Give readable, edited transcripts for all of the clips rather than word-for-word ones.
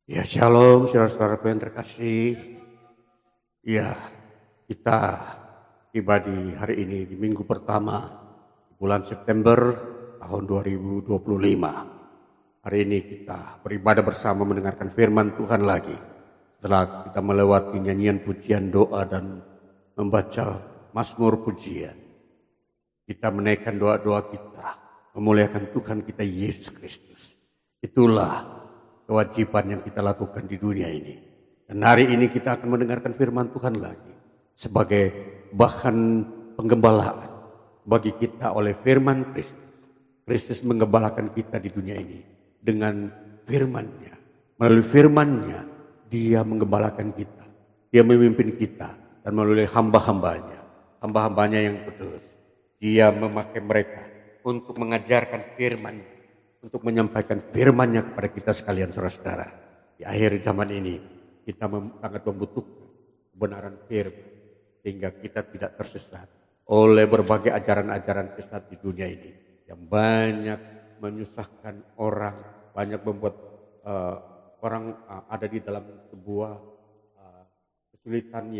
Ya, shalom saudara-saudaraku yang terkasih. Ya, kita tiba di hari ini di minggu pertama bulan September tahun 2025. Hari ini kita beribadah bersama mendengarkan firman Tuhan lagi. Setelah kita melewati nyanyian pujian doa dan membaca mazmur pujian, kita menaikkan doa-doa kita, memuliakan Tuhan kita Yesus Kristus. Itulah kewajiban yang kita lakukan di dunia ini. Dan hari ini kita akan mendengarkan firman Tuhan lagi sebagai bahan penggembalaan bagi kita oleh firman Kristus. Kristus menggembalakan kita di dunia ini dengan firman-Nya. Melalui firman-Nya Dia menggembalakan kita. Dia memimpin kita dan melalui hamba-hambanya yang kudus. Dia memakai mereka untuk mengajarkan firman-Nya, untuk menyampaikan firman-Nya kepada kita sekalian saudara-saudara. Di akhir zaman ini kita sangat membutuhkan kebenaran firman sehingga kita tidak tersesat oleh berbagai ajaran-ajaran sesat di dunia ini yang banyak menyusahkan orang, banyak membuat orang ada di dalam sebuah kesulitan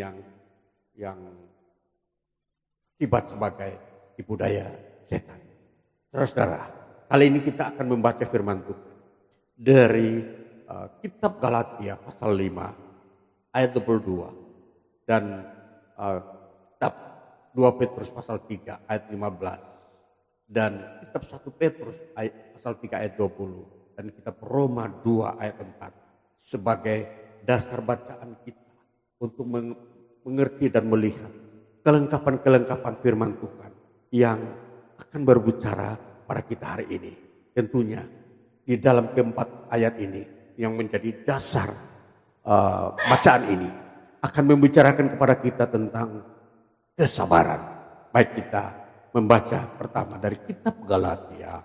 yang akibat sebagai tipu daya setan. Saudara-saudara, kali ini kita akan membaca firman Tuhan dari kitab Galatia pasal 5 ayat 22 dan kitab 2 Petrus pasal 3 ayat 15 dan kitab 1 Petrus pasal 3 ayat 20 dan kitab Roma 2 ayat 4 sebagai dasar bacaan kita untuk mengerti dan melihat kelengkapan-kelengkapan firman Tuhan yang akan berbicara pada kita hari ini. Tentunya di dalam keempat ayat ini yang menjadi dasar bacaan ini akan membicarakan kepada kita tentang kesabaran. Baik, kita membaca pertama dari kitab Galatia.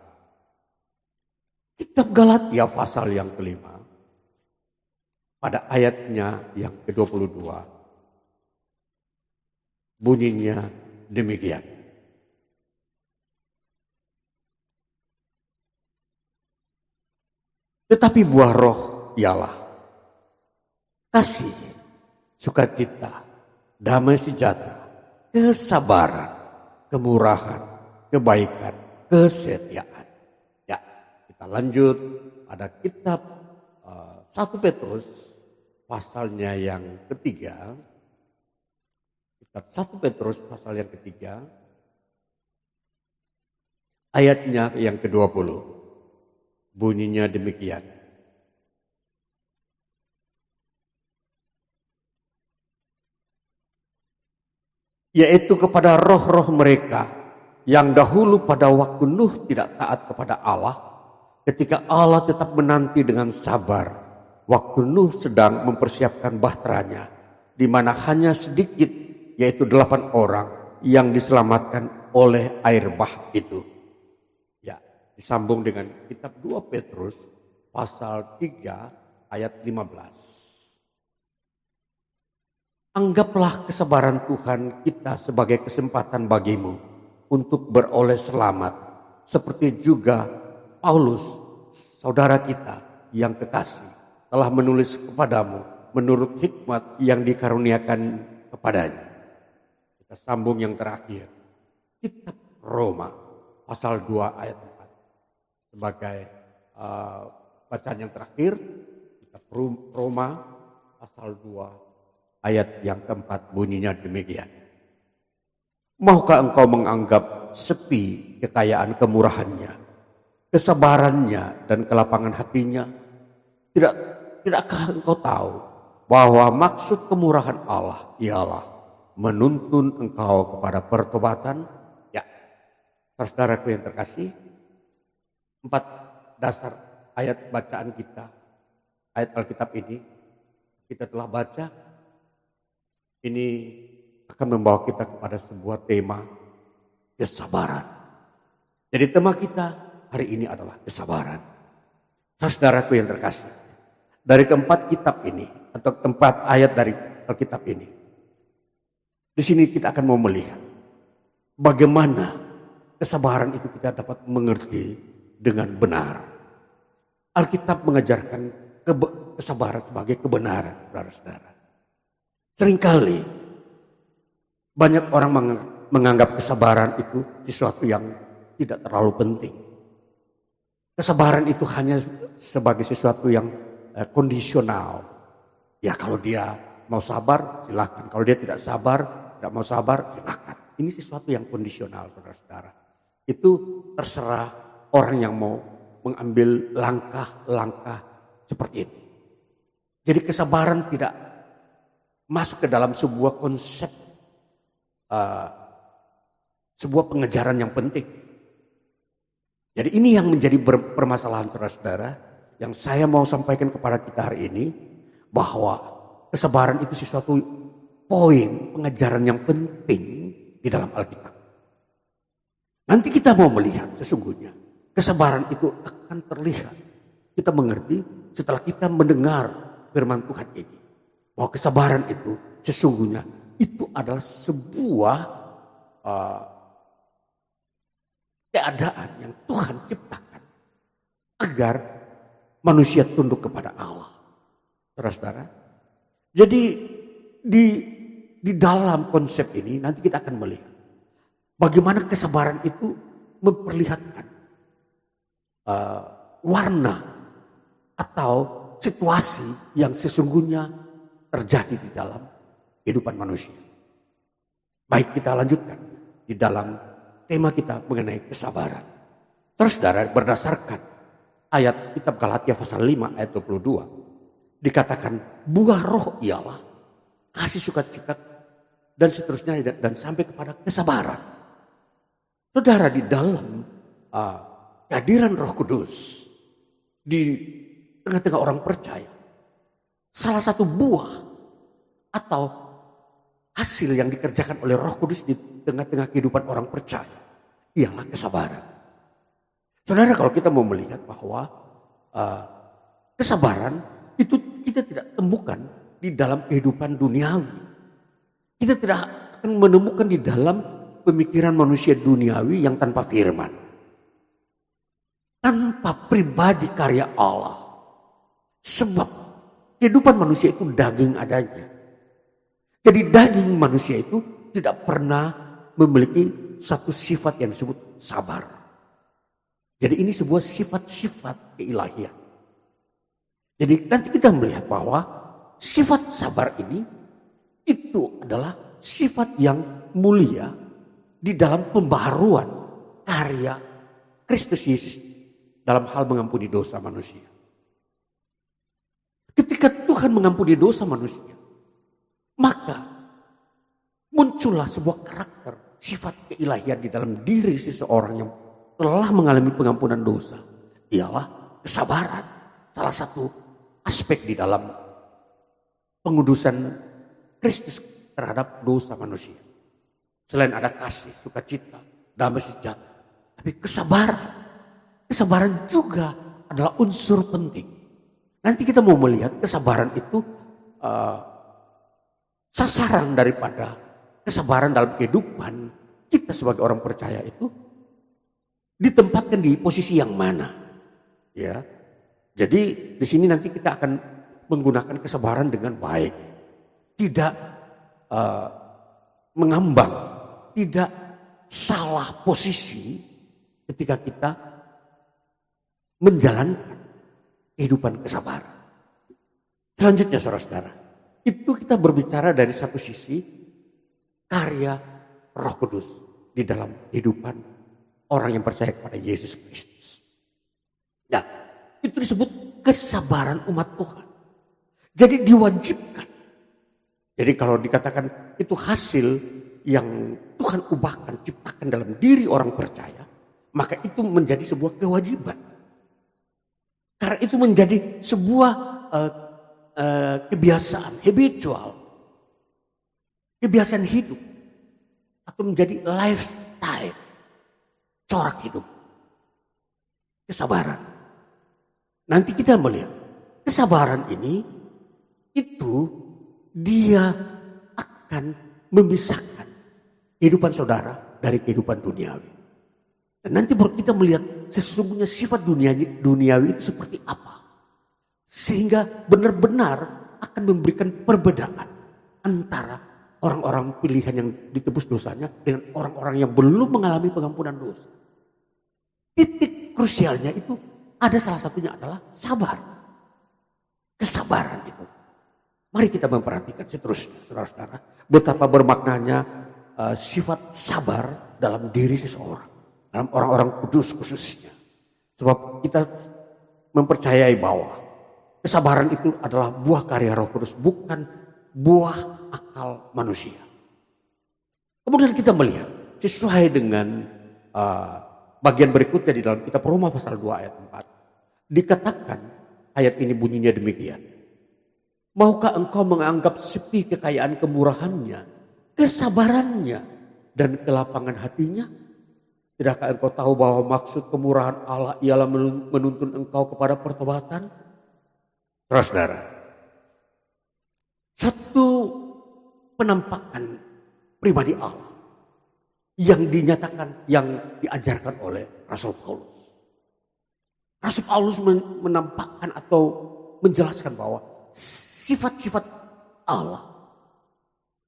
Kitab Galatia pasal yang kelima pada ayatnya yang ke-22 bunyinya demikian. Tetapi buah roh ialah kasih, sukacita, damai sejahtera, kesabaran, kemurahan, kebaikan, kesetiaan. Ya, kita lanjut pada kitab 1 Petrus pasalnya yang ketiga. Kitab 1 Petrus pasal yang ketiga ayatnya yang ke-20. Bunyinya demikian. Yaitu kepada roh-roh mereka yang dahulu pada waktu Nuh tidak taat kepada Allah, ketika Allah tetap menanti dengan sabar waktu Nuh sedang mempersiapkan bahteranya, di mana hanya sedikit, yaitu 8 orang yang diselamatkan oleh air bah itu. Disambung dengan kitab 2 Petrus pasal 3 ayat 15. Anggaplah kesabaran Tuhan kita sebagai kesempatan bagimu untuk beroleh selamat, seperti juga Paulus, saudara kita yang kekasih, telah menulis kepadamu menurut hikmat yang dikaruniakan kepadanya. Kita sambung yang terakhir, kitab Roma pasal 2 ayat 4. Sebagai bacaan yang terakhir, kitab Roma pasal 2 ayat yang keempat bunyinya demikian. Maukah engkau menganggap sepi kekayaan kemurahannya, kesabarannya dan kelapangan hatinya? Tidakkah engkau tahu bahwa maksud kemurahan Allah ialah menuntun engkau kepada pertobatan? Ya, saudaraku yang terkasih, 4 dasar ayat bacaan kita, ayat Alkitab ini kita telah baca. Ini akan membawa kita kepada sebuah tema kesabaran. Jadi tema kita hari ini adalah kesabaran. Saudaraku yang terkasih, dari keempat kitab ini atau keempat ayat dari Alkitab ini, di sini kita akan mau melihat bagaimana kesabaran itu kita dapat mengerti dengan benar. Alkitab mengajarkan kesabaran sebagai kebenaran, saudara-saudara. Seringkali banyak orang menganggap kesabaran itu sesuatu yang tidak terlalu penting. Kesabaran itu hanya sebagai sesuatu yang kondisional. Ya kalau dia mau sabar silakan, kalau dia tidak mau sabar silakan. Ini sesuatu yang kondisional, saudara-saudara. Itu terserah orang yang mau mengambil langkah-langkah seperti itu. Jadi kesabaran tidak masuk ke dalam sebuah konsep, sebuah pengejaran yang penting. Jadi ini yang menjadi permasalahan, saudara-saudara, yang saya mau sampaikan kepada kita hari ini, bahwa kesabaran itu sesuatu poin pengejaran yang penting di dalam Alkitab. Nanti kita mau melihat sesungguhnya kesabaran itu akan terlihat. Kita mengerti setelah kita mendengar firman Tuhan ini, bahwa kesabaran itu sesungguhnya itu adalah sebuah keadaan yang Tuhan ciptakan agar manusia tunduk kepada Allah. Saudara-saudara, jadi di dalam konsep ini nanti kita akan melihat bagaimana kesabaran itu memperlihatkan warna atau situasi yang sesungguhnya terjadi di dalam kehidupan manusia. Baik, kita lanjutkan di dalam tema kita mengenai kesabaran. Terus saudara, berdasarkan ayat kitab Galatia pasal 5 ayat 22. Dikatakan buah roh ialah kasih sukacita dan seterusnya dan sampai kepada kesabaran. Saudara, di dalam kehadiran Roh Kudus di tengah-tengah orang percaya, salah satu buah atau hasil yang dikerjakan oleh Roh Kudus di tengah-tengah kehidupan orang percaya ialah kesabaran. Saudara, kalau kita mau melihat bahwa kesabaran itu kita tidak temukan di dalam kehidupan duniawi. Kita tidak akan menemukan di dalam pemikiran manusia duniawi yang tanpa firman. Tanpa pribadi karya Allah. Sebab kehidupan manusia itu daging adanya. Jadi daging manusia itu tidak pernah memiliki satu sifat yang disebut sabar. Jadi ini sebuah sifat-sifat keilahian. Jadi nanti kita melihat bahwa sifat sabar ini itu adalah sifat yang mulia di dalam pembaharuan karya Kristus Yesus dalam hal mengampuni dosa manusia. Ketika Tuhan mengampuni dosa manusia, maka muncullah sebuah karakter sifat keilahian di dalam diri seseorang yang telah mengalami pengampunan dosa. Ialah kesabaran. Salah satu aspek di dalam pengudusan Kristus terhadap dosa manusia. Selain ada kasih, sukacita, damai sejahtera, tapi kesabaran juga adalah unsur penting. Nanti kita mau melihat kesabaran itu sasaran daripada kesabaran dalam kehidupan kita sebagai orang percaya itu ditempatkan di posisi yang mana, ya. Jadi di sini nanti kita akan menggunakan kesabaran dengan baik, tidak mengambang, tidak salah posisi ketika kita menjalankan kehidupan kesabaran. Selanjutnya, saudara-saudara, itu kita berbicara dari satu sisi karya Roh Kudus di dalam kehidupan orang yang percaya kepada Yesus Kristus. Nah, itu disebut kesabaran umat Tuhan. Jadi diwajibkan. Jadi kalau dikatakan itu hasil yang Tuhan ubahkan, ciptakan dalam diri orang percaya, maka itu menjadi sebuah kewajiban. Karena itu menjadi sebuah kebiasaan, habitual, kebiasaan hidup, atau menjadi lifestyle, corak hidup, kesabaran. Nanti kita melihat kesabaran ini itu dia akan memisahkan kehidupan saudara dari kehidupan duniawi. Dan nanti baru kita melihat sesungguhnya sifat duniawi itu seperti apa. Sehingga benar-benar akan memberikan perbedaan antara orang-orang pilihan yang ditebus dosanya dengan orang-orang yang belum mengalami pengampunan dosa. Titik krusialnya itu ada, salah satunya adalah sabar. Kesabaran itu. Mari kita memperhatikan seterusnya, saudara-saudara, betapa bermaknanya sifat sabar dalam diri seseorang, dalam orang-orang kudus khususnya. Sebab kita mempercayai bahwa kesabaran itu adalah buah karya Roh Kudus, bukan buah akal manusia. Kemudian kita melihat sesuai dengan bagian berikutnya di dalam kitab Roma pasal 2 ayat 4. Dikatakan ayat ini bunyinya demikian. Maukah engkau menganggap sepi kekayaan kemurahannya, kesabarannya, dan kelapangan hatinya? Tidakkah engkau tahu bahwa maksud kemurahan Allah ialah menuntun engkau kepada pertobatan? Saudara, satu penampakan pribadi Allah yang dinyatakan, yang diajarkan oleh Rasul Paulus. Rasul Paulus menampakkan atau menjelaskan bahwa sifat-sifat Allah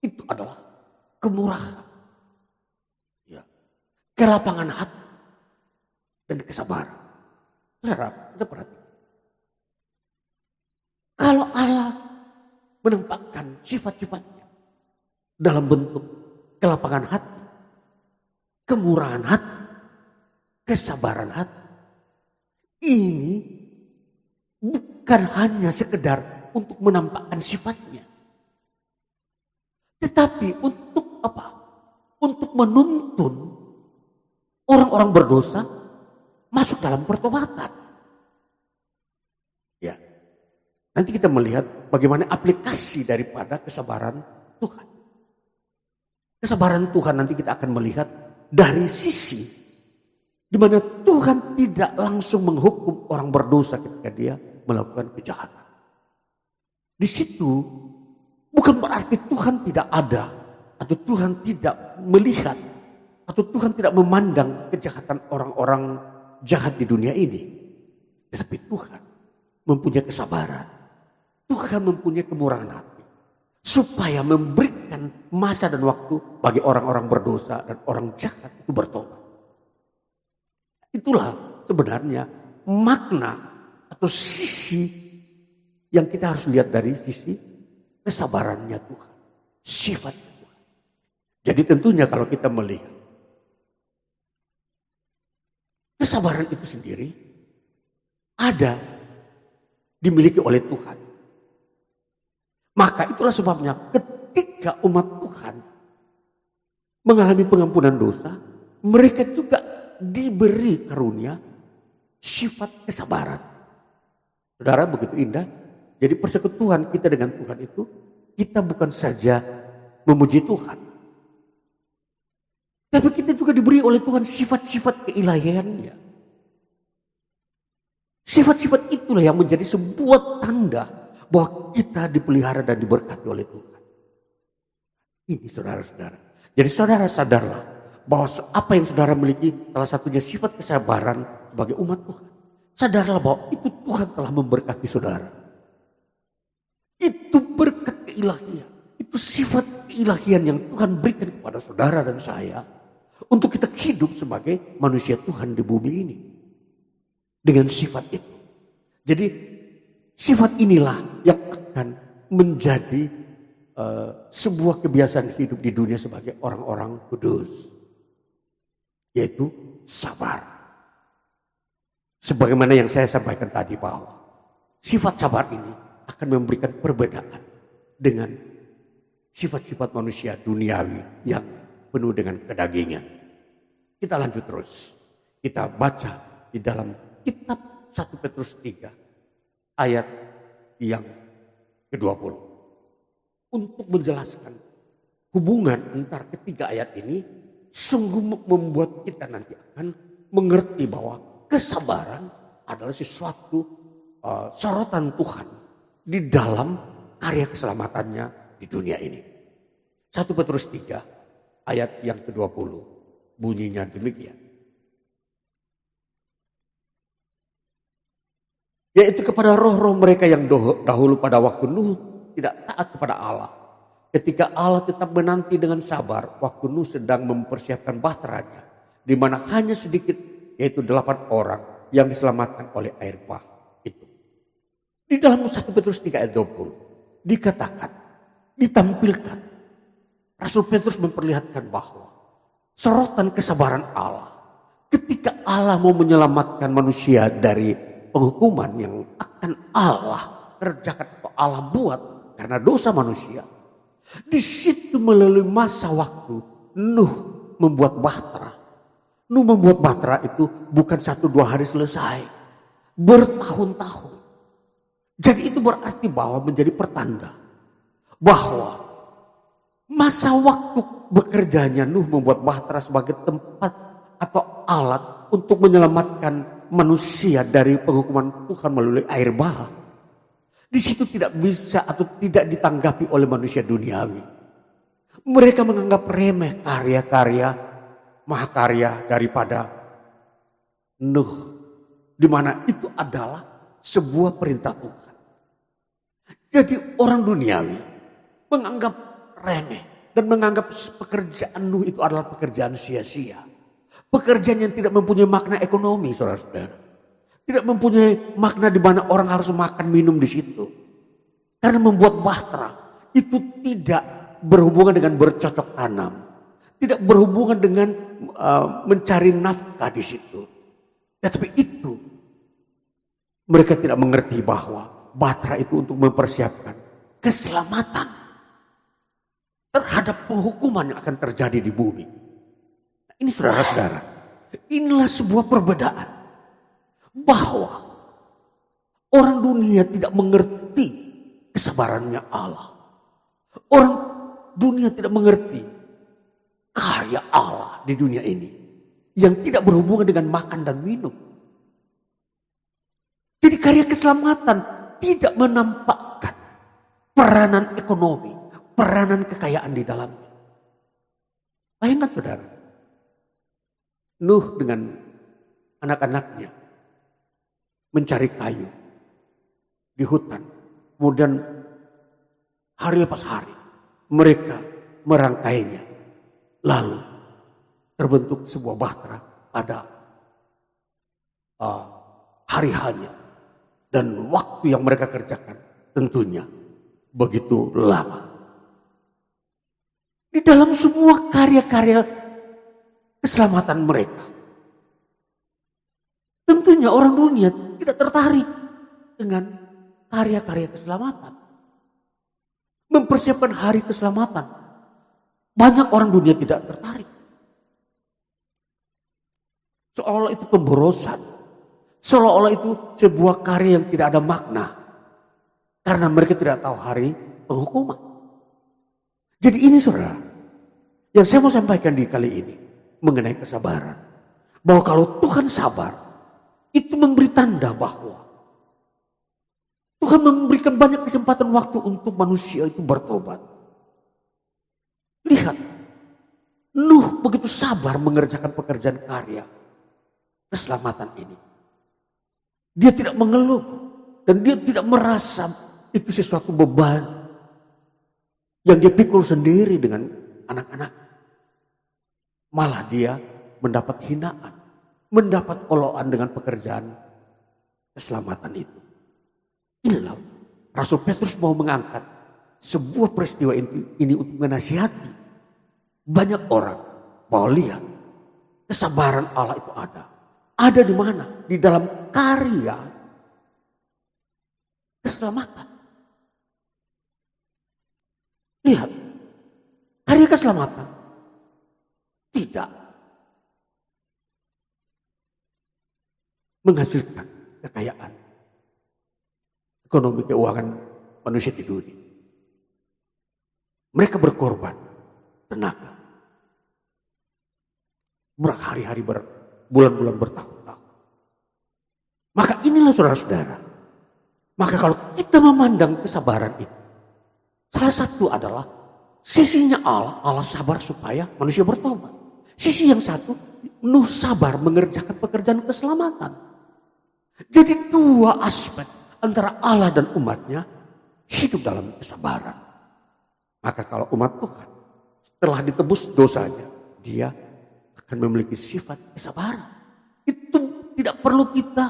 itu adalah kemurahan, kelapangan hati, dan kesabaran. Saudara, kita perhatikan. Kalau Allah menampakkan sifat-sifatnya dalam bentuk kelapangan hati, kemurahan hati, kesabaran hati, ini bukan hanya sekedar untuk menampakkan sifatnya, tetapi untuk apa? Untuk menuntun orang-orang berdosa masuk dalam pertobatan. Ya. Nanti kita melihat bagaimana aplikasi daripada kesabaran Tuhan. Kesabaran Tuhan nanti kita akan melihat dari sisi di mana Tuhan tidak langsung menghukum orang berdosa ketika dia melakukan kejahatan. Di situ bukan berarti Tuhan tidak ada, atau Tuhan tidak melihat, atau Tuhan tidak memandang kejahatan orang-orang jahat di dunia ini. Tetapi Tuhan mempunyai kesabaran. Tuhan mempunyai kemurahan hati. Supaya memberikan masa dan waktu bagi orang-orang berdosa dan orang jahat itu bertobat. Itulah sebenarnya makna atau sisi yang kita harus lihat dari sisi kesabarannya Tuhan. Sifatnya Tuhan. Jadi tentunya kalau kita melihat kesabaran itu sendiri ada dimiliki oleh Tuhan. Maka itulah sebabnya ketika umat Tuhan mengalami pengampunan dosa, mereka juga diberi karunia sifat kesabaran. Saudara, begitu indah. Jadi persekutuan kita dengan Tuhan itu, kita bukan saja memuji Tuhan, tapi kita juga diberi oleh Tuhan sifat-sifat keilahiannya. Sifat-sifat itulah yang menjadi sebuah tanda bahwa kita dipelihara dan diberkati oleh Tuhan. Ini saudara-saudara. Jadi saudara sadarlah bahwa apa yang saudara miliki salah satunya sifat kesabaran sebagai umat Tuhan. Sadarlah bahwa itu Tuhan telah memberkati saudara. Itu berkat keilahian. Itu sifat keilahian yang Tuhan berikan kepada saudara dan saya untuk kita hidup sebagai manusia Tuhan di bumi ini. Dengan sifat itu. Jadi sifat inilah yang akan menjadi sebuah kebiasaan hidup di dunia sebagai orang-orang kudus. Yaitu sabar. Sebagaimana yang saya sampaikan tadi bahwa sifat sabar ini akan memberikan perbedaan dengan sifat-sifat manusia duniawi yang penuh dengan kedagingan. Kita lanjut terus. Kita baca di dalam kitab 1 Petrus 3 ayat yang ke-20. Untuk menjelaskan hubungan antara ketiga ayat ini sungguh membuat kita nanti akan mengerti bahwa kesabaran adalah sesuatu sorotan Tuhan di dalam karya keselamatannya di dunia ini. 1 Petrus 3 ayat yang ke-20 bunyinya demikian. Yaitu kepada roh-roh mereka yang dahulu pada waktu Nuh tidak taat kepada Allah. Ketika Allah tetap menanti dengan sabar waktu Nuh sedang mempersiapkan bahteranya. Di mana hanya sedikit, yaitu 8 orang yang diselamatkan oleh air bah itu. Di dalam 1 Petrus 3 ayat 20 dikatakan, ditampilkan. Rasul Petrus memperlihatkan bahwa sorotan kesabaran Allah. Ketika Allah mau menyelamatkan manusia dari penghukuman yang akan Allah kerjakan atau Allah buat karena dosa manusia. Di situ melalui masa waktu Nuh membuat bahtera. Nuh membuat bahtera itu bukan 1-2 hari selesai. Bertahun-tahun. Jadi itu berarti bahwa menjadi pertanda bahwa masa waktu bekerjanya Nuh membuat bahtera sebagai tempat atau alat untuk menyelamatkan manusia dari penghukuman Tuhan melalui air bah. Di situ tidak bisa atau tidak ditanggapi oleh manusia duniawi. Mereka menganggap remeh karya-karya mahakarya daripada Nuh, di mana itu adalah sebuah perintah Tuhan. Jadi orang duniawi menganggap remeh dan menganggap pekerjaan Nuh itu adalah pekerjaan sia-sia. Pekerjaan yang tidak mempunyai makna ekonomi, saudara-saudara. Tidak mempunyai makna di mana orang harus makan minum di situ. Karena membuat bahtera itu tidak berhubungan dengan bercocok tanam. Tidak berhubungan dengan mencari nafkah di situ. Tetapi itu mereka tidak mengerti bahwa bahtera itu untuk mempersiapkan keselamatan terhadap penghukuman yang akan terjadi di bumi. Ini saudara-saudara, inilah sebuah perbedaan. Bahwa orang dunia tidak mengerti kesabarannya Allah. Orang dunia tidak mengerti karya Allah di dunia ini. Yang tidak berhubungan dengan makan dan minum. Jadi karya keselamatan tidak menampakkan peranan ekonomi, peranan kekayaan di dalamnya. Bayangkan saudara. Nuh dengan anak-anaknya mencari kayu di hutan. Kemudian hari lepas hari mereka merangkainya. Lalu terbentuk sebuah bahtera pada hari hanya. Dan waktu yang mereka kerjakan tentunya begitu lama. Di dalam semua karya-karya keselamatan mereka. Tentunya orang dunia tidak tertarik dengan karya-karya keselamatan. Mempersiapkan hari keselamatan. Banyak orang dunia tidak tertarik. Seolah-olah itu pemborosan. Seolah-olah itu sebuah karya yang tidak ada makna. Karena mereka tidak tahu hari penghukuman. Jadi ini saudara, yang saya mau sampaikan di kali ini mengenai kesabaran. Bahwa kalau Tuhan sabar, itu memberi tanda bahwa Tuhan memberikan banyak kesempatan waktu untuk manusia itu bertobat. Lihat, Nuh begitu sabar mengerjakan pekerjaan karya keselamatan ini. Dia tidak mengeluh dan dia tidak merasa itu sesuatu beban yang dia pikul sendiri dengan anak-anak. Malah dia mendapat hinaan, mendapat oloan dengan pekerjaan keselamatan itu. Inilah Rasul Petrus mau mengangkat sebuah peristiwa ini untuk menasihati banyak orang bahwa lihat kesabaran Allah itu ada. Ada di mana? Di dalam karya keselamatan. Lihat, karya keselamatan tidak menghasilkan kekayaan ekonomi keuangan manusia di dunia. Mereka berkorban tenaga, berhari-hari, bulan-bulan, bertahun-tahun. Maka inilah saudara-saudara. Maka kalau kita memandang kesabaran ini, salah satu adalah sisinya Allah sabar supaya manusia bertobat. Sisi yang satu, Nuh sabar mengerjakan pekerjaan keselamatan. Jadi dua aspek antara Allah dan umatnya hidup dalam kesabaran. Maka kalau umat Tuhan setelah ditebus dosanya, dia akan memiliki sifat kesabaran. Itu tidak perlu kita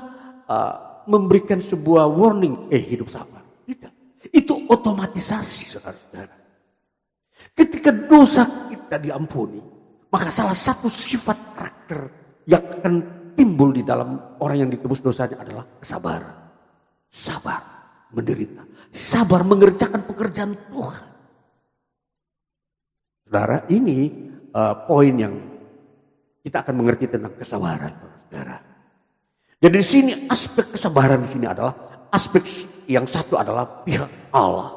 memberikan sebuah warning, hidup sabar. Tidak. Itu otomatisasi, saudara-saudara. Ketika dosa kita diampuni, maka salah satu sifat karakter yang akan timbul di dalam orang yang ditebus dosanya adalah kesabaran. Sabar menderita. Sabar mengerjakan pekerjaan Tuhan. Saudara, ini poin yang kita akan mengerti tentang kesabaran, saudara. Jadi di sini aspek kesabaran di sini adalah aspek yang satu adalah pihak Allah,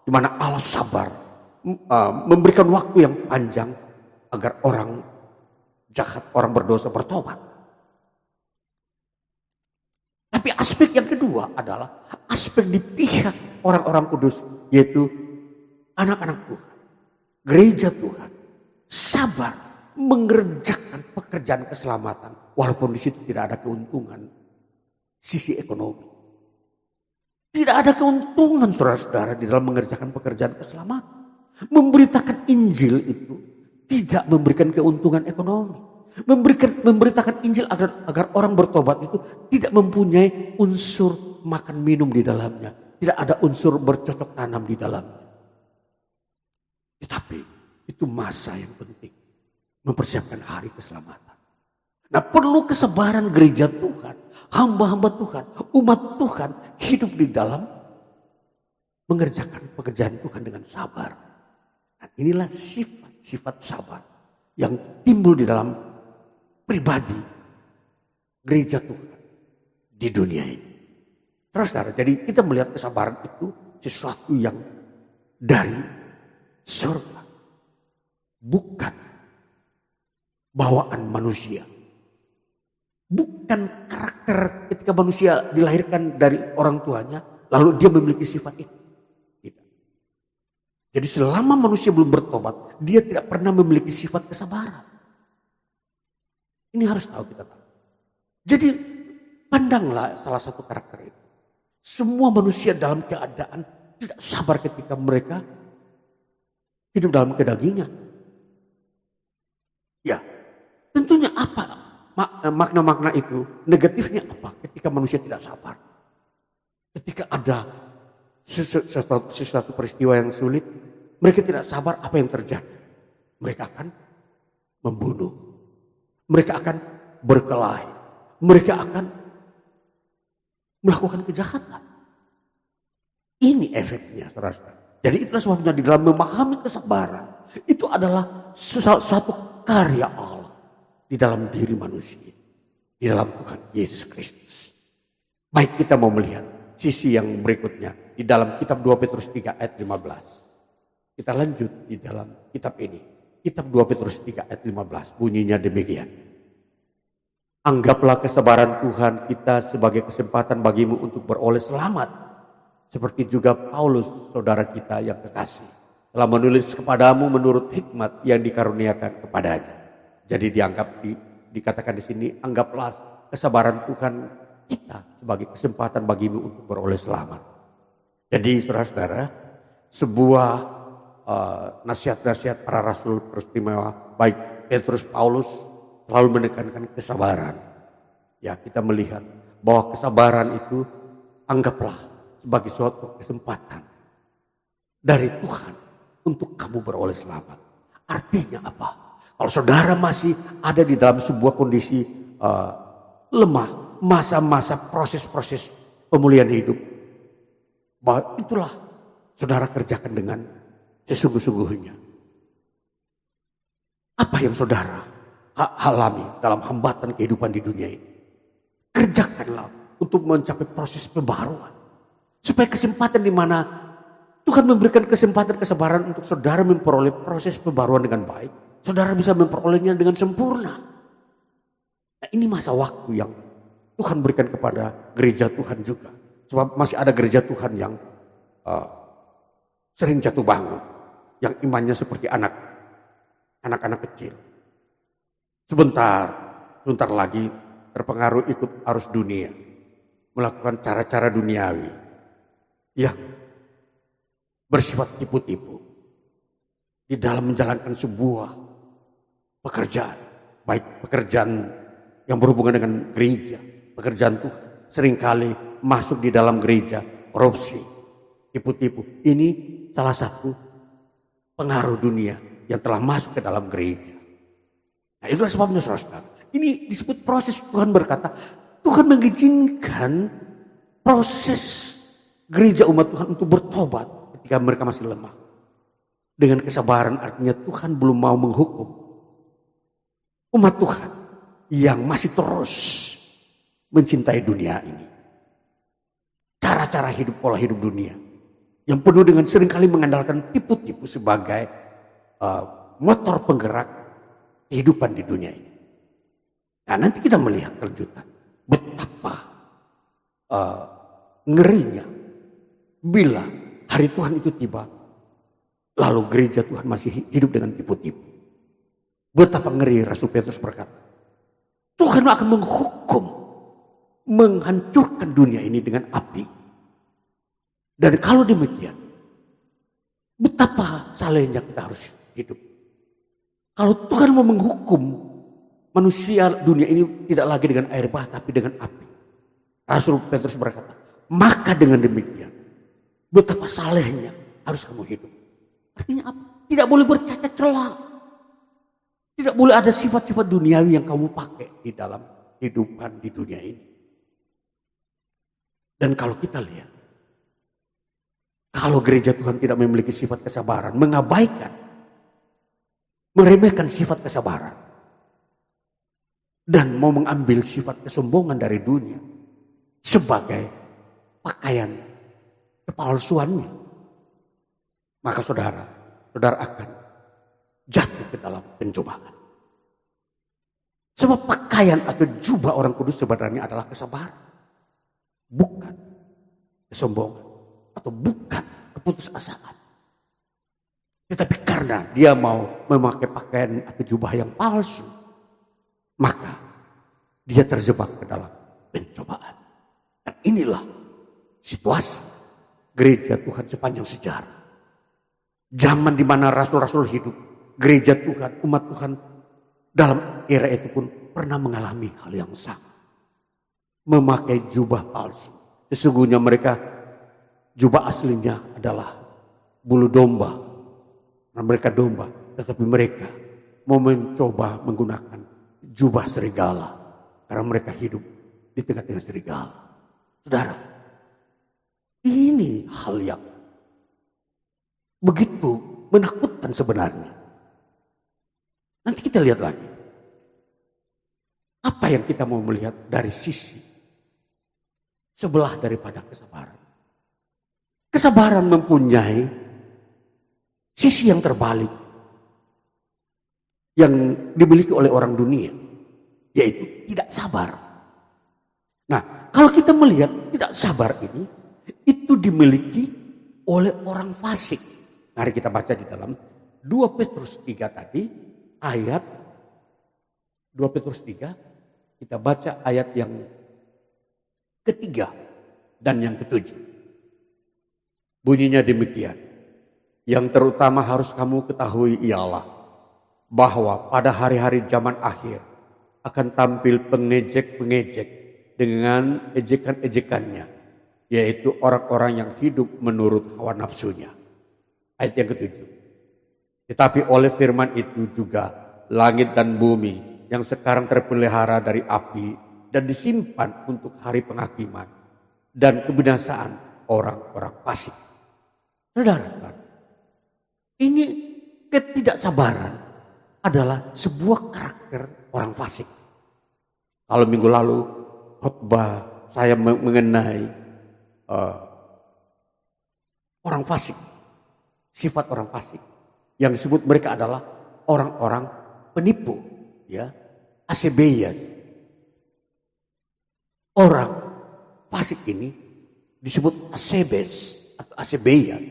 di mana Allah sabar memberikan waktu yang panjang agar orang jahat, orang berdosa bertobat. Tapi aspek yang kedua adalah aspek di pihak orang-orang kudus, yaitu anak-anak Tuhan, gereja Tuhan, sabar mengerjakan pekerjaan keselamatan walaupun di situ tidak ada keuntungan sisi ekonomi. Tidak ada keuntungan saudara-saudara di dalam mengerjakan pekerjaan keselamatan. Memberitakan Injil itu tidak memberikan keuntungan ekonomi. Memberitakan Injil agar orang bertobat itu tidak mempunyai unsur makan minum di dalamnya. Tidak ada unsur bercocok tanam di dalamnya. Tetapi itu masa yang penting. Mempersiapkan hari keselamatan. Nah, perlu kesabaran gereja Tuhan, hamba-hamba Tuhan, umat Tuhan hidup di dalam mengerjakan pekerjaan Tuhan dengan sabar. Nah, inilah sifat sabar yang timbul di dalam pribadi gereja Tuhan di dunia ini. Terus, saudara, jadi kita melihat kesabaran itu sesuatu yang dari surga, bukan bawaan manusia. Bukan karakter ketika manusia dilahirkan dari orang tuanya, lalu dia memiliki sifat itu. Tidak. Jadi selama manusia belum bertobat, dia tidak pernah memiliki sifat kesabaran. Ini harus tahu kita tahu. Jadi pandanglah salah satu karakter itu. Semua manusia dalam keadaan tidak sabar ketika mereka hidup dalam kedagingan. Ya, tentunya apa makna-makna itu? Negatifnya apa ketika manusia tidak sabar? Ketika ada sesuatu peristiwa yang sulit, mereka tidak sabar, apa yang terjadi? Mereka akan membunuh. Mereka akan berkelahi. Mereka akan melakukan kejahatan. Ini efeknya, saudara. Jadi itulah sebabnya di dalam memahami kesabaran, itu adalah suatu karya Allah di dalam diri manusia, di dalam Tuhan Yesus Kristus. Baik, kita mau melihat sisi yang berikutnya di dalam kitab 2 Petrus 3 ayat 15. Kita lanjut di dalam kitab ini. Kitab 2 Petrus 3 ayat 15 bunyinya demikian. Anggaplah kesabaran Tuhan kita sebagai kesempatan bagimu untuk beroleh selamat. Seperti juga Paulus, saudara kita yang kekasih, telah menulis kepadamu menurut hikmat yang dikaruniakan kepadanya. Jadi dikatakan di sini, anggaplah kesabaran Tuhan kita sebagai kesempatan bagimu untuk beroleh selamat. Jadi saudara-saudara, sebuah nasihat-nasihat para rasul peristimewa, baik Petrus, Paulus, selalu menekankan kesabaran. Ya, kita melihat bahwa kesabaran itu anggaplah sebagai suatu kesempatan dari Tuhan untuk kamu beroleh selamat. Artinya apa? Kalau saudara masih ada di dalam sebuah kondisi lemah, masa-masa proses-proses pemulihan hidup, bahwa itulah saudara kerjakan dengan sesungguh-sungguhnya. Apa yang saudara alami dalam hambatan kehidupan di dunia ini, kerjakanlah untuk mencapai proses pembaharuan. Supaya kesempatan di mana Tuhan memberikan kesempatan kesabaran untuk saudara memperoleh proses pembaruan dengan baik, saudara bisa memperolehnya dengan sempurna. Nah, ini masa waktu yang Tuhan berikan kepada gereja Tuhan juga. Sebab masih ada gereja Tuhan yang sering jatuh bangun, yang imannya seperti anak-anak kecil. Sebentar lagi terpengaruh ikut arus dunia. melakukan cara-cara duniawi yang bersifat tipu-tipu di dalam menjalankan sebuah pekerjaan, baik pekerjaan yang berhubungan dengan gereja, pekerjaan Tuhan. Seringkali masuk di dalam gereja, korupsi, tipu-tipu. Ini salah satu pengaruh dunia yang telah masuk ke dalam gereja. Nah, itulah sebabnya saudara. Ini disebut proses. Tuhan berkata, Tuhan mengizinkan proses gereja umat Tuhan untuk bertobat ketika mereka masih lemah. Dengan kesabaran, artinya Tuhan belum mau menghukum umat Tuhan yang masih terus mencintai dunia ini. Cara-cara hidup, pola hidup dunia yang penuh dengan seringkali mengandalkan tipu-tipu sebagai motor penggerak kehidupan di dunia ini. Nah, nanti kita melihat kelanjutan betapa ngerinya bila hari Tuhan itu tiba, lalu gereja Tuhan masih hidup dengan tipu-tipu. Betapa ngeri. Rasul Petrus berkata, Tuhan akan menghukum, menghancurkan dunia ini dengan api. Dan kalau demikian, betapa salehnya kita harus hidup. Kalau Tuhan mau menghukum manusia, dunia ini tidak lagi dengan air bah, tapi dengan api. Rasul Petrus berkata, maka dengan demikian, betapa salehnya harus kamu hidup. Artinya apa? Tidak boleh bercacat celah. Tidak boleh ada sifat-sifat duniawi yang kamu pakai di dalam kehidupan di dunia ini. Dan kalau kita lihat, kalau gereja Tuhan tidak memiliki sifat kesabaran, mengabaikan, meremehkan sifat kesabaran, dan mau mengambil sifat kesombongan dari dunia sebagai pakaian kepalsuannya, maka saudara akan jatuh ke dalam pencobaan. Sebab pakaian atau jubah orang kudus sebenarnya adalah kesabaran, bukan kesombongan atau bukan keputusasaan. Tetapi karena dia mau memakai pakaian atau jubah yang palsu, maka dia terjebak ke dalam pencobaan. Dan inilah situasi gereja Tuhan sepanjang sejarah. Zaman di mana rasul-rasul hidup, gereja Tuhan, umat Tuhan dalam era itu pun pernah mengalami hal yang sama. Memakai jubah palsu. Sesungguhnya mereka, jubah aslinya adalah bulu domba. Nah, mereka domba, tetapi mereka mau mencoba menggunakan jubah serigala. Karena mereka hidup di tengah-tengah serigala. Saudara, ini hal yang begitu menakutkan sebenarnya. Nanti kita lihat lagi. Apa yang kita mau melihat dari sisi sebelah daripada kesabaran. Kesabaran mempunyai sisi yang terbalik yang dimiliki oleh orang dunia, yaitu tidak sabar. Nah, kalau kita melihat tidak sabar ini, itu dimiliki oleh orang fasik. Mari kita baca di dalam 2 Petrus 3 tadi, ayat 2 Petrus 3, kita baca ayat yang ketiga dan yang ketujuh. Bunyinya demikian. Yang terutama harus kamu ketahui ialah bahwa pada hari-hari zaman akhir akan tampil pengejek-pengejek dengan ejekan-ejekannya, yaitu orang-orang yang hidup menurut hawa nafsunya. Ayat yang ketujuh. Tetapi oleh firman itu juga langit dan bumi yang sekarang terpelihara dari api dan disimpan untuk hari penghakiman dan kebinasaan orang-orang fasik. Saudara, ini ketidaksabaran adalah sebuah karakter orang fasik. Kalau minggu lalu khotbah saya mengenai orang fasik, sifat orang fasik yang disebut mereka adalah orang-orang penipu, ya, asebeyas. Orang fasik ini disebut asebes atau asebeyas.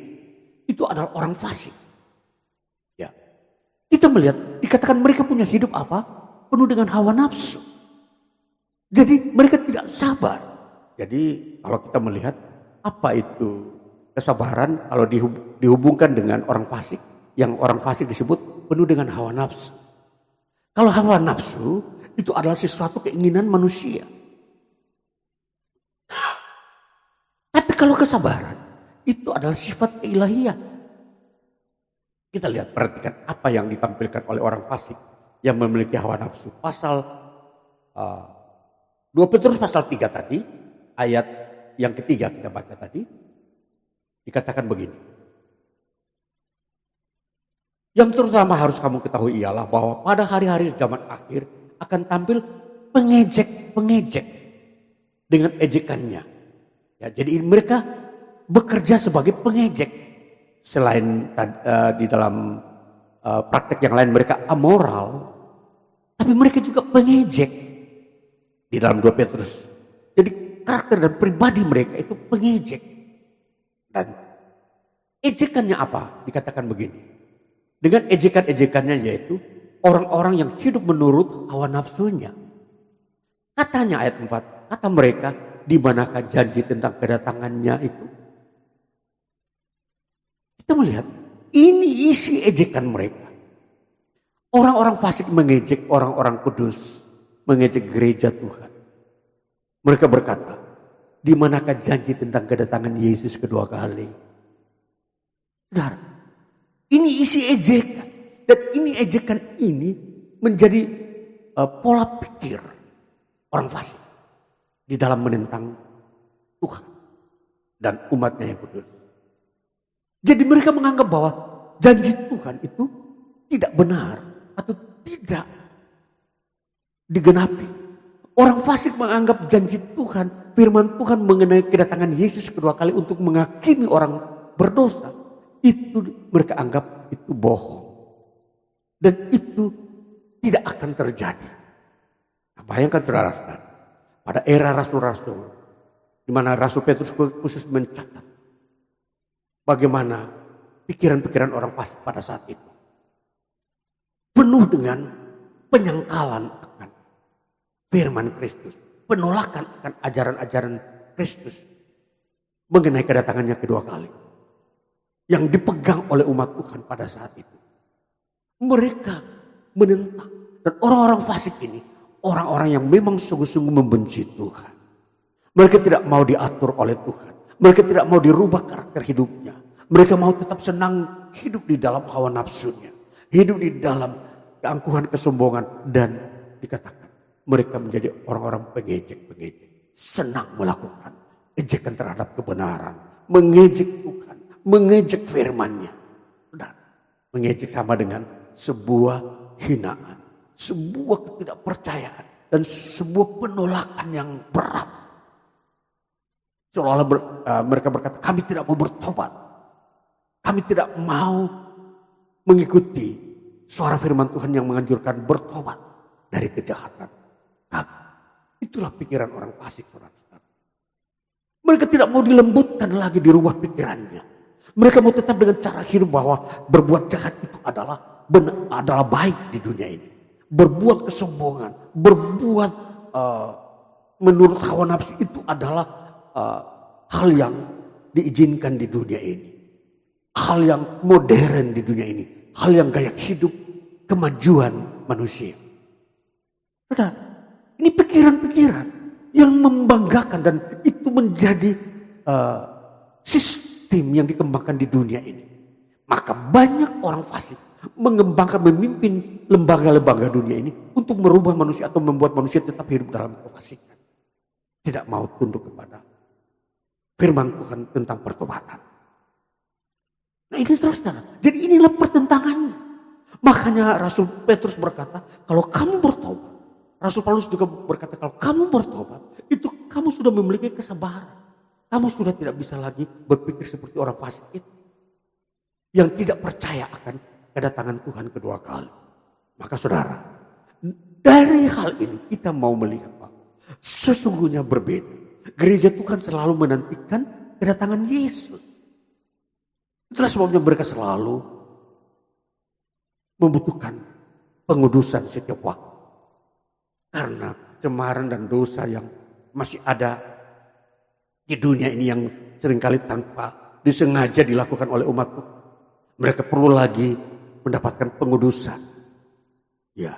Itu adalah orang fasik. Ya. Kita melihat, dikatakan mereka punya hidup apa? Penuh dengan hawa nafsu. Jadi mereka tidak sabar. Jadi kalau kita melihat apa itu kesabaran kalau dihubungkan dengan orang fasik, yang orang fasik disebut penuh dengan hawa nafsu. Kalau hawa nafsu itu adalah sesuatu keinginan manusia. Tapi kalau kesabaran itu adalah sifat keilahian. Kita lihat, perhatikan apa yang ditampilkan oleh orang fasik yang memiliki hawa nafsu. Pasal 2 Petrus pasal 3 tadi, ayat yang ketiga kita baca tadi, dikatakan begini. Yang terutama harus kamu ketahui ialah bahwa pada hari-hari zaman akhir akan tampil pengejek-pengejek dengan ejekannya. Ya, jadi mereka bekerja sebagai pengejek. Selain di dalam praktek yang lain mereka amoral, tapi mereka juga pengejek di dalam 2 Petrus. Jadi karakter dan pribadi mereka itu pengejek. Dan ejekannya apa? Dikatakan begini. Dengan ejekan-ejekannya yaitu orang-orang yang hidup menurut hawa nafsunya. Katanya ayat 4, kata mereka, di manakah janji tentang kedatangannya itu? Kita melihat ini isi ejekan mereka. Orang-orang fasik mengejek orang-orang kudus, mengejek gereja Tuhan. Mereka berkata, di manakah janji tentang kedatangan Yesus kedua kali? Saudara, ini isi ejekan. Dan ini ejekan ini menjadi pola pikir orang fasik di dalam menentang Tuhan dan umatnya yang kudus. Jadi mereka menganggap bahwa janji Tuhan itu tidak benar atau tidak digenapi. Orang fasik menganggap janji Tuhan, firman Tuhan mengenai kedatangan Yesus kedua kali untuk menghakimi orang berdosa. Itu mereka anggap itu bohong. Dan itu tidak akan terjadi. Nah, bayangkan saudara-saudara, pada era rasul-rasul, di mana Rasul Petrus khusus mencatat bagaimana pikiran-pikiran orang fasik pada saat itu. Penuh dengan penyangkalan akan firman Kristus. Penolakan akan ajaran-ajaran Kristus mengenai kedatangannya kedua kali. Yang dipegang oleh umat Tuhan pada saat itu. Mereka menentang. Dan orang-orang fasik ini, orang-orang yang memang sungguh-sungguh membenci Tuhan. Mereka tidak mau diatur oleh Tuhan. Mereka tidak mau dirubah karakter hidupnya. Mereka mau tetap senang hidup di dalam hawa nafsunya. Hidup di dalam keangkuhan, kesombongan. Dan dikatakan mereka menjadi orang-orang pengejek-pengejek. Senang melakukan ejekan terhadap kebenaran. Mengejek Tuhan. Mengejek firman-Nya. Dan mengejek sama dengan sebuah hinaan. Sebuah ketidakpercayaan. Dan sebuah penolakan yang berat. Seolah-olah mereka berkata, kami tidak mau bertobat. Kami tidak mau mengikuti suara firman Tuhan yang menganjurkan bertobat dari kejahatan kami. Itulah pikiran orang fasik, saudara-saudara. Mereka tidak mau dilembutkan lagi, dirubah pikirannya. Mereka mau tetap dengan cara hidup bahwa berbuat jahat itu adalah baik di dunia ini. Berbuat kesombongan, berbuat menurut hawa nafsu itu adalah hal yang diizinkan di dunia ini. Hal yang modern di dunia ini. Hal yang gaya hidup kemajuan manusia. Saudara, ini pikiran-pikiran yang membanggakan dan itu menjadi sistem yang dikembangkan di dunia ini. Maka banyak orang fasik mengembangkan, memimpin lembaga-lembaga dunia ini untuk merubah manusia atau membuat manusia tetap hidup dalam kefasikan. Tidak mau tunduk kepada firman Tuhan tentang pertobatan. Nah ini saudara, jadi inilah pertentangannya. Makanya Rasul Petrus berkata, kalau kamu bertobat. Rasul Paulus juga berkata, kalau kamu bertobat, itu kamu sudah memiliki kesabaran. Kamu sudah tidak bisa lagi berpikir seperti orang fasik itu. Yang tidak percaya akan kedatangan Tuhan kedua kali. Maka saudara, dari hal ini kita mau melihat bahwa sesungguhnya berbeda. Gereja Tuhan selalu menantikan kedatangan Yesus. Itulah sebabnya mereka selalu membutuhkan pengudusan setiap waktu. Karena cemaran dan dosa yang masih ada di dunia ini yang seringkali tanpa disengaja dilakukan oleh umat Tuhan. Mereka perlu lagi mendapatkan pengudusan. Ya,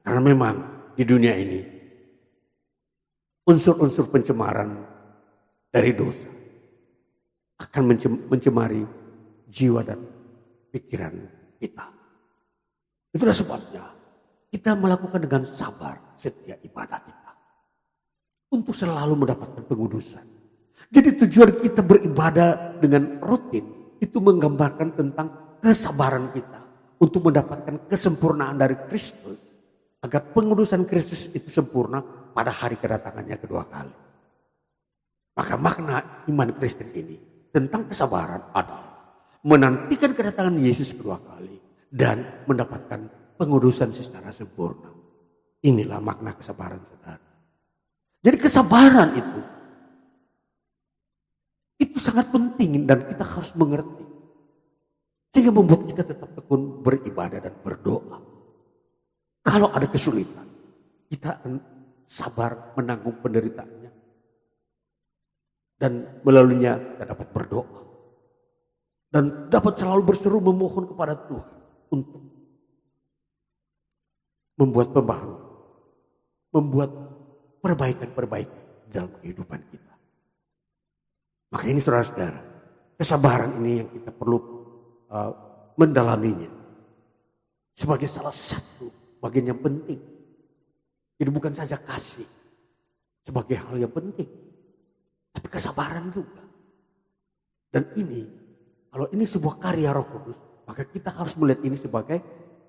karena memang di dunia ini unsur-unsur pencemaran dari dosa akan mencemari jiwa dan pikiran kita. Itulah sebabnya kita melakukan dengan sabar setiap ibadah kita untuk selalu mendapatkan pengudusan. Jadi tujuan kita beribadah dengan rutin itu menggambarkan tentang kesabaran kita untuk mendapatkan kesempurnaan dari Kristus, agar pengudusan Kristus itu sempurna pada hari kedatangannya kedua kali. Maka makna iman Kristen ini tentang kesabaran adalah menantikan kedatangan Yesus kedua kali dan mendapatkan pengudusan secara sempurna. Inilah makna kesabaran, saudara. Jadi kesabaran itu sangat penting dan kita harus mengerti. Sehingga membuat kita tetap tekun beribadah dan berdoa. Kalau ada kesulitan, kita akan sabar menanggung penderitaannya. Dan melaluinya kita dapat berdoa. Dan dapat selalu berseru memohon kepada Tuhan untuk membuat pembaharuan. Membuat perbaikan-perbaikan dalam kehidupan kita. Maka ini saudara-saudara, kesabaran ini yang kita perlu mendalaminya sebagai salah satu bagian yang penting. Jadi bukan saja kasih sebagai hal yang penting, tapi kesabaran juga. Dan ini, kalau ini sebuah karya Roh Kudus, maka kita harus melihat ini sebagai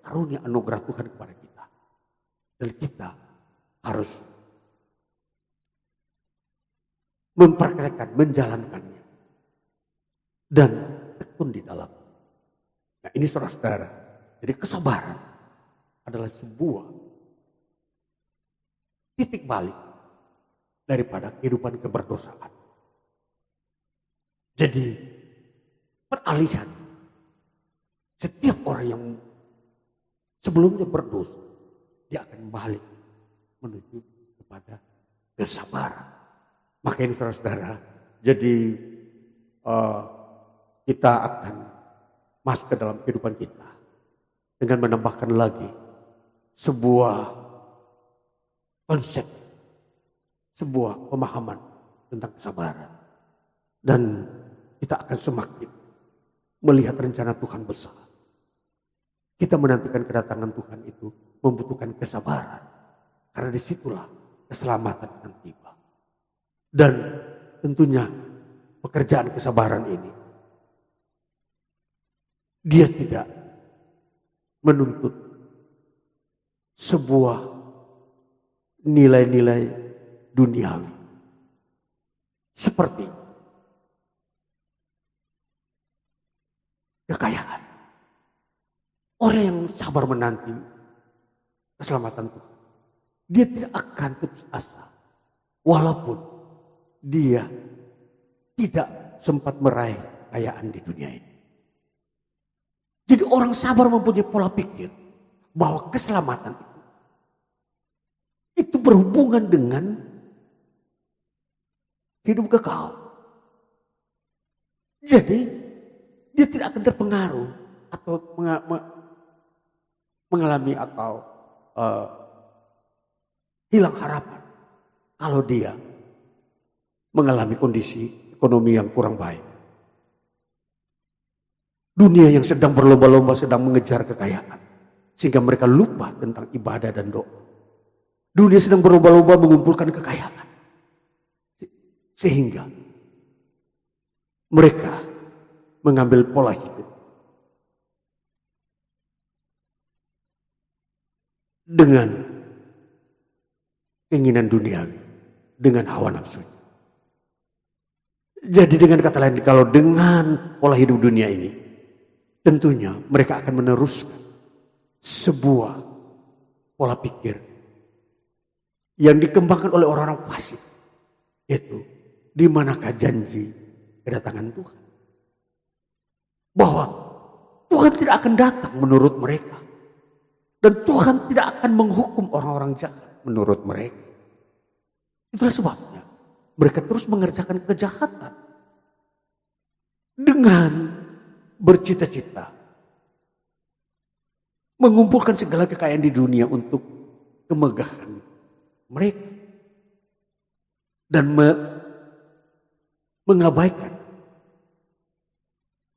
karunia anugerah Tuhan kepada kita. Dan kita harus mempraktekkan, menjalankannya, dan tekun di dalam. Nah ini saudara-saudara, jadi kesabaran adalah sebuah titik balik daripada kehidupan keberdosaan. Jadi peralihan setiap orang yang sebelumnya berdosa, dia akan balik menuju kepada kesabaran. Maka ini saudara-saudara, jadi kita akan masuk ke dalam kehidupan kita dengan menambahkan lagi sebuah konsep, sebuah pemahaman tentang kesabaran. Dan kita akan semakin melihat rencana Tuhan besar. Kita menantikan kedatangan Tuhan itu membutuhkan kesabaran. Karena disitulah keselamatan akan tiba. Dan tentunya pekerjaan kesabaran ini, dia tidak menuntut sebuah nilai-nilai duniawi. Seperti kekayaan. Orang yang sabar menanti keselamatan Tuhan, dia tidak akan putus asa. Walaupun dia tidak sempat meraih kekayaan di dunia ini. Jadi orang sabar mempunyai pola pikir bahwa keselamatan itu berhubungan dengan hidup kekal. Jadi dia tidak akan terpengaruh atau mengalami atau hilang harapan kalau dia mengalami kondisi ekonomi yang kurang baik. Dunia yang sedang berlomba-lomba sedang mengejar kekayaan. Sehingga mereka lupa tentang ibadah dan doa. Dunia sedang berlomba-lomba mengumpulkan kekayaan. Sehingga mereka mengambil pola hidup dengan keinginan duniawi, dengan hawa nafsu. Jadi dengan kata lain, kalau dengan pola hidup dunia ini, tentunya mereka akan meneruskan sebuah pola pikir yang dikembangkan oleh orang-orang fasik. Yaitu, di manakah janji kedatangan Tuhan? Bahwa Tuhan tidak akan datang menurut mereka. Dan Tuhan tidak akan menghukum orang-orang jahat menurut mereka. Itulah sebabnya mereka terus mengerjakan kejahatan dengan bercita-cita mengumpulkan segala kekayaan di dunia untuk kemegahan mereka dan mengabaikan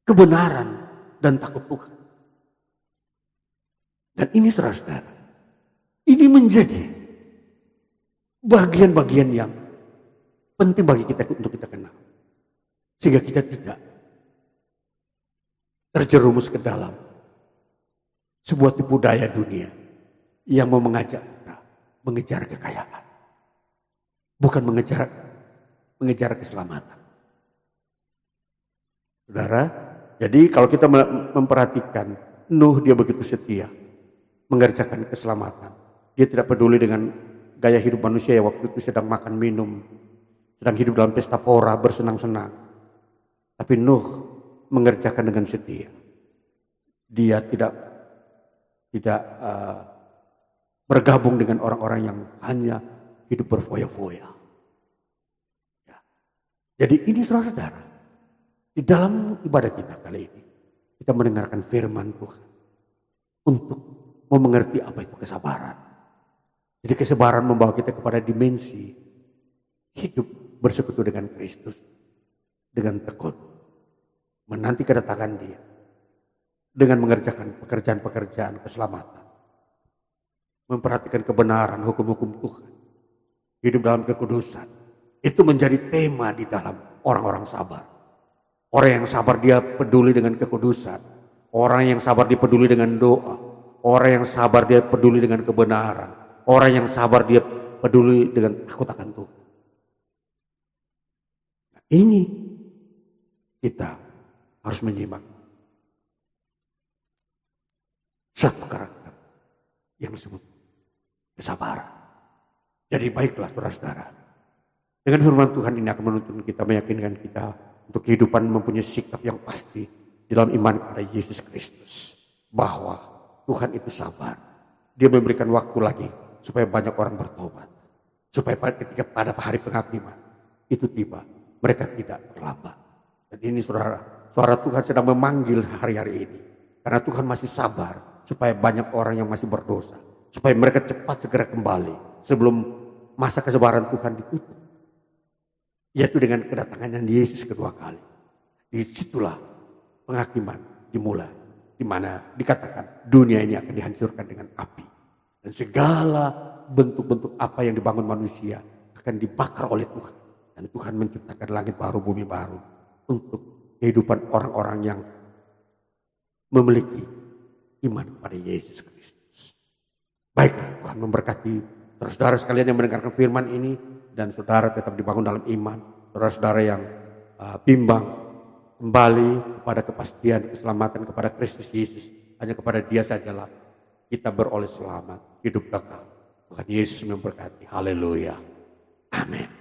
kebenaran dan takut Tuhan. Dan ini saudara-saudara, ini menjadi bagian-bagian yang penting bagi kita untuk kita kenal. Sehingga kita tidak terjerumus ke dalam sebuah tipu daya dunia yang mau mengajak kita mengejar kekayaan. Bukan mengejar keselamatan. Saudara, jadi kalau kita memperhatikan Nuh, dia begitu setia mengerjakan keselamatan. Dia tidak peduli dengan gaya hidup manusia yang waktu itu sedang makan minum, sedang hidup dalam pesta pora, bersenang-senang. Tapi Nuh mengerjakan dengan setia. Dia tidak bergabung dengan orang-orang yang hanya hidup berfoya-foya. Ya. Jadi ini saudara-saudara, di dalam ibadah kita kali ini, kita mendengarkan firman Tuhan untuk mengerti apa itu kesabaran. Jadi kesabaran membawa kita kepada dimensi hidup bersekutu dengan Kristus, dengan tekun, menanti kedatangan Dia, dengan mengerjakan pekerjaan-pekerjaan keselamatan, memperhatikan kebenaran hukum-hukum Tuhan, hidup dalam kekudusan. Itu menjadi tema di dalam orang-orang sabar. Orang yang sabar dia peduli dengan kekudusan. Orang yang sabar dia peduli dengan doa. Orang yang sabar dia peduli dengan kebenaran. Orang yang sabar dia peduli dengan takut akan Tuhan. Nah, ini kita harus menyimak satu karakter yang disebut kesabaran. Jadi baiklah saudara-saudara, dengan firman Tuhan ini akan menuntun kita, meyakinkan kita untuk kehidupan mempunyai sikap yang pasti di dalam iman kepada Yesus Kristus. Bahwa Tuhan itu sabar. Dia memberikan waktu lagi supaya banyak orang bertobat. Supaya ketika pada hari penghakiman itu tiba, mereka tidak terlambat. Dan ini suara Tuhan sedang memanggil hari-hari ini. Karena Tuhan masih sabar supaya banyak orang yang masih berdosa. Supaya mereka cepat segera kembali sebelum masa kesabaran Tuhan ditutup. Yaitu dengan kedatangannya Yesus kedua kali. Disitulah penghakiman dimulai. Di mana dikatakan dunia ini akan dihancurkan dengan api. Dan segala bentuk-bentuk apa yang dibangun manusia akan dibakar oleh Tuhan. Dan Tuhan menciptakan langit baru, bumi baru. Untuk kehidupan orang-orang yang memiliki iman kepada Yesus Kristus. Baiklah, Tuhan memberkati saudara sekalian yang mendengarkan firman ini. Dan saudara tetap dibangun dalam iman. Saudara-saudara yang bimbang kembali kepada kepastian keselamatan kepada Kristus Yesus. Hanya kepada Dia sajalah kita beroleh selamat, hidup kekal. Tuhan Yesus memberkati. Haleluya. Amin.